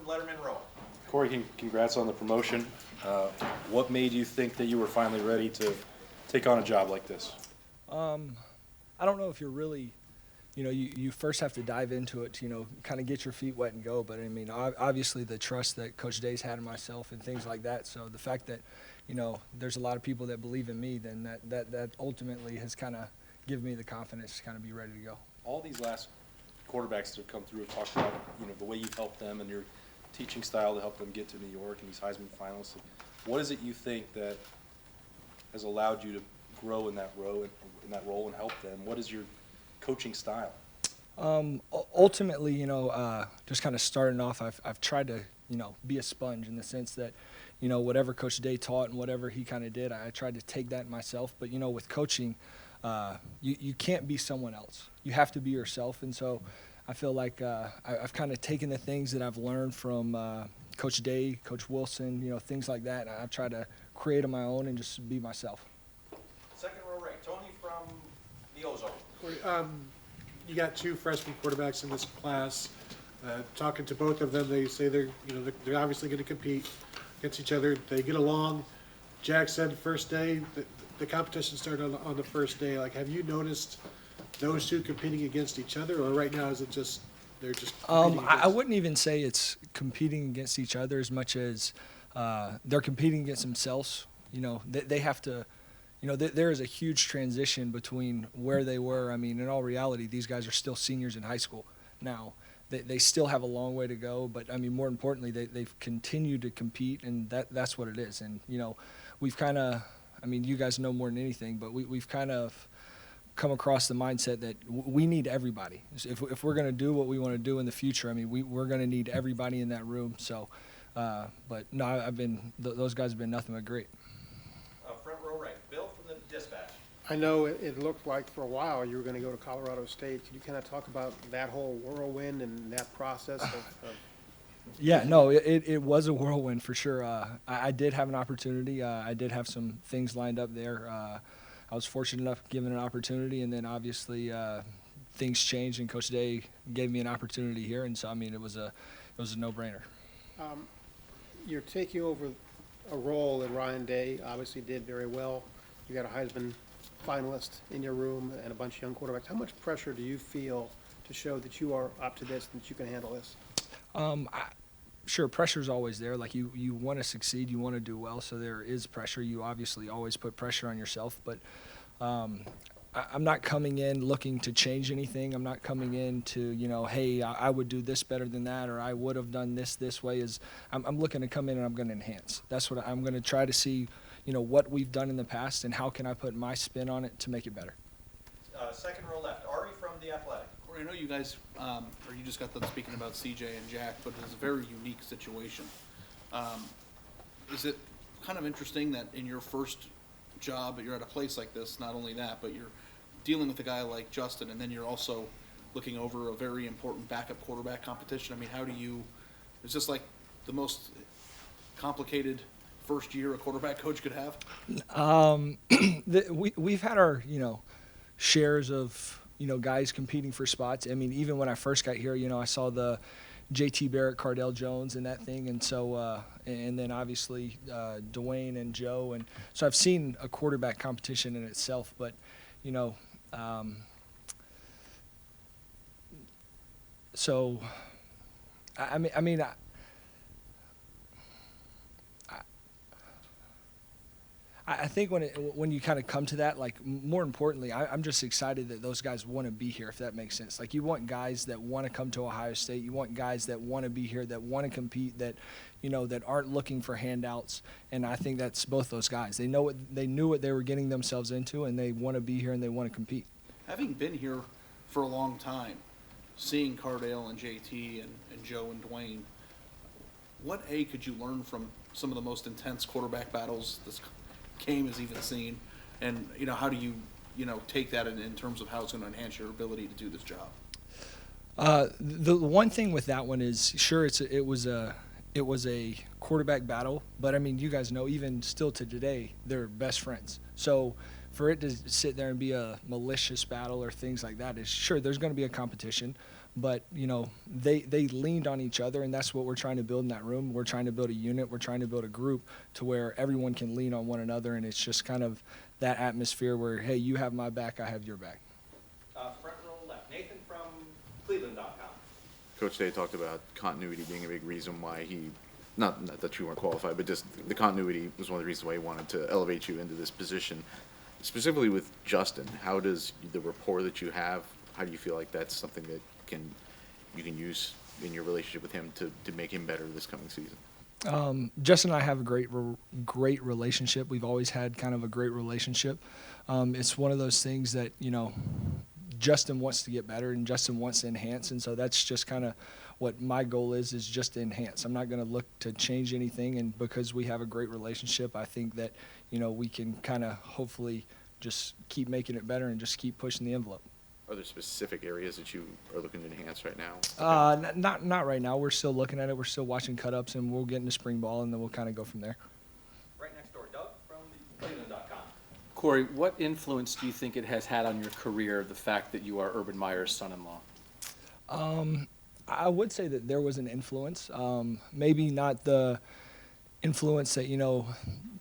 from Letterman Row. Corey, congrats on the promotion. What made you think that you were finally ready to take on a job like this? I don't know if you're really, you first have to dive into it to, kind of get your feet wet and go. But, I mean, obviously the trust that Coach Day's had in myself and things like that. So the fact that, there's a lot of people that believe in me, then that ultimately has kind of given me the confidence to kind of be ready to go. All these last quarterbacks that have come through have talked about, the way you've helped them and your teaching style to help them get to New York and these Heisman finalists. What is it you think that has allowed you to grow in that role and help them? What is your coaching style? Ultimately, just kind of starting off, I've tried to, be a sponge in the sense that, whatever Coach Day taught and whatever he kind of did, I tried to take that myself. But, with coaching, you can't be someone else. You have to be yourself. And so I feel like I've kind of taken the things that I've learned from Coach Day, Coach Wilson, things like that, and I've tried to create on my own and just be myself. Second row right, Tony from the Ozone. You got two freshman quarterbacks in this class. Talking to both of them, they say they're obviously going to compete against each other. They get along. Jack said first day the competition started on the first day. Like, have you noticed those two competing against each other, or right now is it just they're just competing I wouldn't even say it's competing against each other as much as they're competing against themselves. They have to. There is a huge transition between where they were. I mean, in all reality, these guys are still seniors in high school now. They still have a long way to go, but, I mean, more importantly, they've continued to compete, and that's what it is. And, we've kind of – I mean, you guys know more than anything, but we've kind of come across the mindset that we need everybody. If we're going to do what we want to do in the future, I mean, we're going to need everybody in that room. So, but, no, those guys have been nothing but great. Front row right, Bill from the Dispatch. I know it looked like for a while you were going to go to Colorado State. Could you kind of talk about that whole whirlwind and that process of Yeah, no, it was a whirlwind for sure. I did have an opportunity. I did have some things lined up there. I was fortunate enough given an opportunity, and then obviously things changed, and Coach Day gave me an opportunity here, and so I mean it was a no-brainer. You're taking over a role that Ryan Day obviously did very well. You got a Heisman finalist in your room and a bunch of young quarterbacks. How much pressure do you feel to show that you are up to this and that you can handle this? Sure, pressure's always there. Like you want to succeed, you want to do well, so there is pressure. You obviously always put pressure on yourself, but I'm not coming in looking to change anything. I'm not coming in to, hey, I would do this better than that, or I would have done this way. I'm looking to come in and I'm going to enhance. That's what I'm going to try to see, what we've done in the past and how can I put my spin on it to make it better. Second row left, Ari from The Athletic. Corey, I know you guys, or you just got done speaking about CJ and Jack, but it's a very unique situation. Is it kind of interesting that in your first job, you're at a place like this, not only that, but you're dealing with a guy like Justin, and then you're also looking over a very important backup quarterback competition? I mean, is this like the most complicated first year a quarterback coach could have? We've had our, shares of, guys competing for spots. I mean, even when I first got here, I saw the JT Barrett, Cardell Jones and that thing. And so, and then obviously Dwayne and Joe. And so I've seen a quarterback competition in itself, but, so, I mean, I think when you kind of come to that, like, more importantly, I'm just excited that those guys want to be here, if that makes sense. Like, you want guys that want to come to Ohio State. You want guys that want to be here, that want to compete, that, that aren't looking for handouts. And I think that's both those guys. They knew what they were getting themselves into, and they want to be here and they want to compete. Having been here for a long time, seeing Cardale and JT and Joe and Dwayne, what could you learn from some of the most intense quarterback battles this game has even seen, and how do you take that in terms of how it's going to enhance your ability to do this job? The one thing with that one is, sure, it was a quarterback battle, but I mean, you guys know, even still to today, they're best friends. So for it to sit there and be a malicious battle or things like that is, sure, there's going to be a competition, but they leaned on each other, and that's what we're trying to build in that room. We're trying to build a unit. We're trying to build a group to where everyone can lean on one another, and it's just kind of that atmosphere where, hey, you have my back, I have your back. Front row left, Nathan from Cleveland.com. Coach Day talked about continuity being a big reason why he, not that you weren't qualified, but just the continuity was one of the reasons why he wanted to elevate you into this position. Specifically with Justin, how does the rapport that you have, how do you feel like that's something that you can use in your relationship with him to make him better this coming season? Justin and I have a great relationship. We've always had kind of a great relationship. It's one of those things that, Justin wants to get better and Justin wants to enhance, and so that's just kind of what my goal is just to enhance. I'm not going to look to change anything, and because we have a great relationship, I think that, we can kind of hopefully just keep making it better and just keep pushing the envelope. Are there specific areas that you are looking to enhance right now? Not right now. We're still looking at it. We're still watching cut-ups, and we'll get into spring ball, and then we'll kind of go from there. Right next door, Doug from Cleveland.com. Corey, what influence do you think it has had on your career, the fact that you are Urban Meyer's son-in-law? I would say that there was an influence. Maybe not the influence that,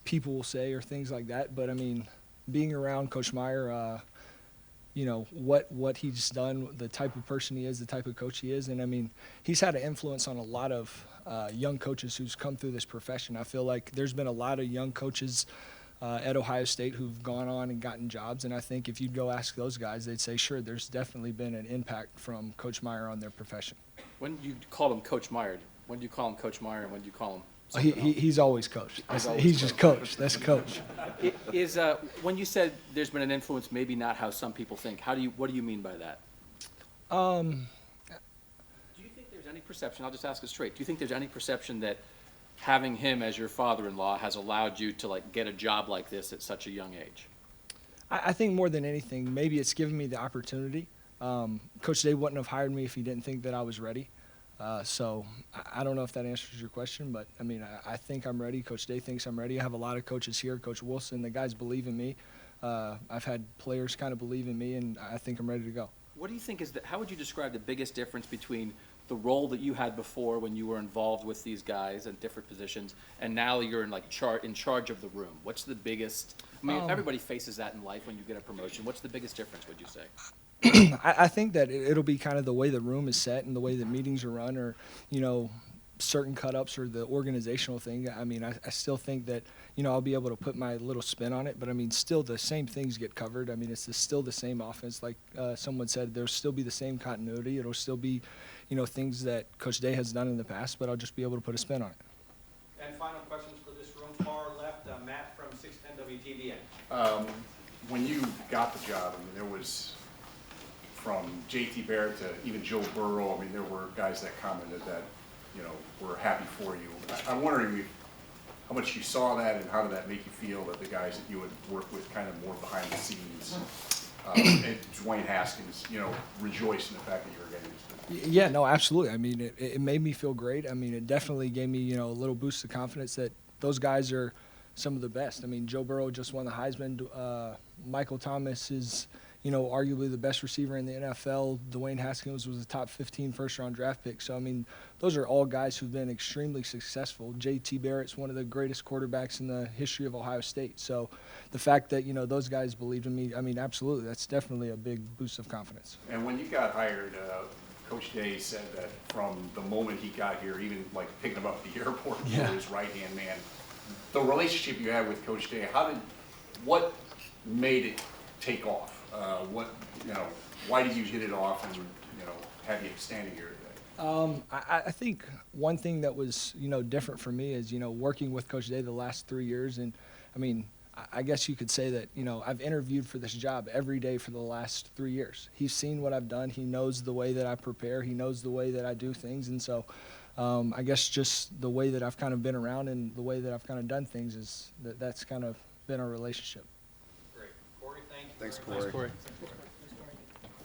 people will say or things like that, but, being around Coach Meyer, what he's done, the type of person he is, the type of coach he is, and, he's had an influence on a lot of young coaches who's come through this profession. I feel like there's been a lot of young coaches at Ohio State who've gone on and gotten jobs, and I think if you'd go ask those guys, they'd say, sure, there's definitely been an impact from Coach Meyer on their profession. When you call him Coach Meyer, when do you call him Coach Meyer, and when do you call him He's something else? always coached. always He's just coach. That's coach. Is when you said there's been an influence, maybe not how some people think, what do you mean by that? Do you think there's any perception, I'll just ask it straight, do you think there's any perception that having him as your father-in-law has allowed you to get a job like this at such a young age? I think more than anything, maybe it's given me the opportunity. Coach Day wouldn't have hired me if he didn't think that I was ready. So I don't know if that answers your question, but I think I'm ready. Coach Day thinks I'm ready. I have a lot of coaches here. Coach Wilson, the guys believe in me. I've had players kind of believe in me, and I think I'm ready to go. What do you think how would you describe the biggest difference between the role that you had before when you were involved with these guys in different positions, and now you're in in charge of the room? What's the biggest? Everybody faces that in life when you get a promotion. What's the biggest difference, would you say? I think that it'll be kind of the way the room is set and the way that meetings are run, or certain cut-ups or the organizational thing. I still think that I'll be able to put my little spin on it, but still the same things get covered. It's still the same offense. Like someone said, there'll still be the same continuity. It'll still be things that Coach Day has done in the past, but I'll just be able to put a spin on it. And final questions for this room, far left, Matt from 610 WTVN. When you got the job, there was, from JT Barrett to even Joe Burrow, there were guys that commented that, were happy for you. I'm wondering how much you saw that, and how did that make you feel that the guys that you would work with kind of more behind the scenes, and Dwayne Haskins, rejoiced in the fact that you were getting this. Yeah, no, absolutely. It made me feel great. It definitely gave me, a little boost of confidence that those guys are some of the best. Joe Burrow just won the Heisman. Michael Thomas is, arguably the best receiver in the NFL. Dwayne Haskins was a top 15 first-round draft pick. So, those are all guys who've been extremely successful. J.T. Barrett's one of the greatest quarterbacks in the history of Ohio State. So the fact that, those guys believed in me, absolutely, that's definitely a big boost of confidence. And when you got hired, Coach Day said that from the moment he got here, even picking him up at the airport, you were his right-hand man. The relationship you had with Coach Day, what made it take off? Why did you hit it off and, have you standing here today? I think one thing that was, different for me is, working with Coach Day the last 3 years. And, I guess you could say that, I've interviewed for this job every day for the last 3 years. He's seen what I've done. He knows the way that I prepare. He knows the way that I do things. And so I guess just the way that I've kind of been around and the way that I've kind of done things that's kind of been our relationship. Great. Corey, thank you. Thanks, very much. Corey. Corey.